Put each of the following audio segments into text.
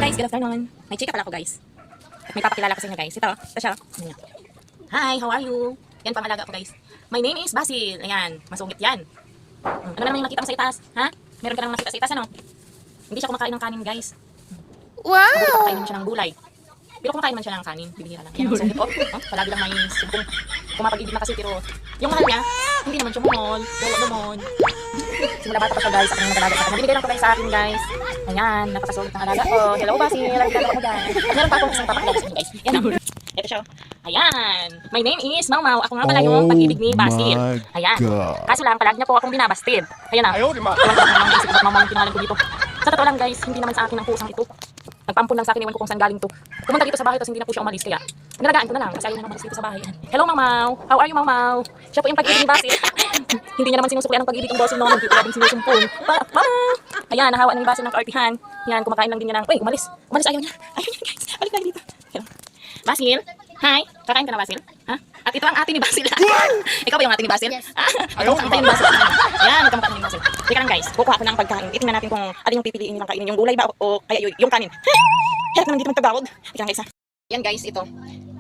guys, good afternoon. May chika pala ako guys. At may papakilala ko sa inyo guys. Ito siya. Ayan. Hi, how are you? Yan pangalaga ko guys. My name is Basil. Ayan, masungit yan. Ano naman yung nakita mo sa itaas? Ha? Meron ka nang nakita sa itaas ano? Hindi siya kumakain ng kanin guys. Wow! Kumakain naman siya ng gulay. Pero kumakain man siya ng kanin, bibihira lang. Yan ang masungit oh. Palagi lang may sumpong. Kumapag-ibig na kasi pero yung mahal niya, hindi naman siya mumol. Wala naman. Simula bata pa siya guys, ako nang nag-alaga sa akin. Nabibigay lang ko guys sa akin guys. Ayan, napakasulit ng alaga ko. Hello Basil, nagkala ko guys. Meron pa akong isang papakilala sa inyo guys. Yan o. Ito siya. Ayan. My name is Mau Mau. Ako nga pala yung pag-ibig ni Basil. Ayan. Kaso lang, palagi niya po akong binabastid. Ayan na. Ewan ko lang isip ko Mau Mau yung pinalan ko dito. Sa totoo lang guys, hindi naman sa akin ang pusang ito. Nagpampun lang sa akin, iwan ko kung saan galing to. Pumunta dito sa bahay tapos hindi na po siya umalis kaya nalagaan ko na lang kasi ayaw na umalis dito sa bahay. Hello Mau Mau. How are you Mau Mau? Siya po yung pag-ibig ni Basil. Hindi niya naman sinusuklian ang pag-ibig ng Basil noon. Hindi ko laging sinusumpong. Ayan, nahawa ng Basil ng kaartihan. Yan, kumakain lang din niya ng... Uy, umalis. Umalis, ayaw niya. Ayaw niya guys. Balik tayo dito. Basil, hi. Kakain ka na Basil? Ha? At ito ang ate ni Basil. Ikaw ba yung ate ni Basil? Yes. Ikaw ang ate ni Basil. Ayan, nagkamukha ni Basil. Teka lang guys, kukuha ko ng pagkain. Itingnan natin kung alin yung pipiliin nilang kainin. Yung gulay ba o kaya yung kanin. Hirap naman dito magtagawad. Teka lang guys ha. Yan guys, ito.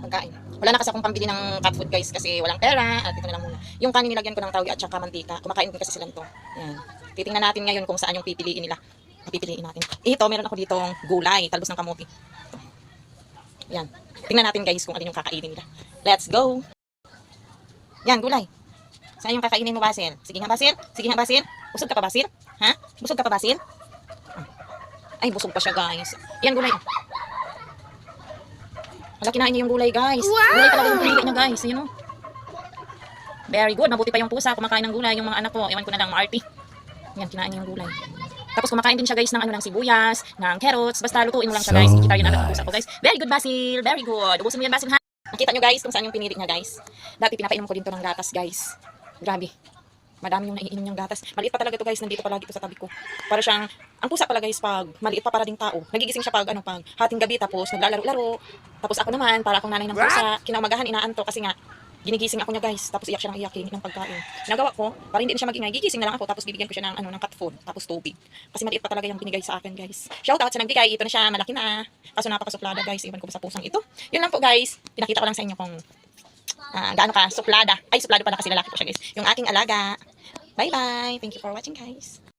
Pagkain. Wala na kasi akong pambili ng cat food guys kasi walang pera. At ito na lang muna. Yung kanin nilagyan ko ng tawgi at saka mantika. Kumakain ko kasi sila nito. Yan. Titingnan natin ngayon kung saan yung pipiliin nila. Pipiliin natin. Ito, meron ako ditong gulay, talbos ng kamote. Yan. Tingnan natin guys kung alin yung kakainin nila. Let's go! Yan, gulay. Saan yung kakainin mo, Basil? Sige nga, Basil. Sige nga, Basil. Busog ka pa, Basil? Ha? Busog ka pa, Basil? Ay, busog pa siya, guys. Yan, gulay. Wala, kinain niya yung gulay, guys. Wow! Gulay talaga yung pinili niya, guys. Ayan, oh. Very good. Mabuti pa yung pusa. Kumakain ng gulay. Yung mga anak ko, ewan ko na lang, maarty. Yan, kinain niya yung gulay. Tapos kumakain din siya guys ng ano ng sibuyas, ng carrots, basta lutuin mo lang siya guys. Vegetarian agad ang pusa ko guys. Very good Basil, very good. Ubusin mo yan Basil ha. Nakita nyo guys kung saan yung pinili niya guys. Dati pinapainom ko din to ng gatas guys. Grabe. Madami yung naiinom niyang gatas. Maliit pa talaga to guys, nandito palagi to sa tabi ko. Para siyang, ang pusa pala guys pag maliit pa para ding tao. Nagigising siya pag pag hating gabi tapos naglalaro-laro. Tapos ako naman, para akong nanay ng pusa, kinaumagahan inaanto kasi nga ginigising ako niya guys, tapos iyak siya ng iyak, hingi ng pagkain. Ginagawa ko, para hindi na siya magingay, gigising na lang ako, tapos bibigyan ko siya ng ng cat food, tapos tubig. Kasi maliit pa talaga yung binigay sa akin guys. Shout out sa nagbigay, ito na siya, malaki na. Kaso napakasuplada guys, iwan ko pa sa pusang ito. Yun lang po guys, pinakita ko lang sa inyo kung gaano ka suplada. Ay, suplado pala kasi lalaki po siya guys. Yung aking alaga. Bye bye, thank you for watching guys.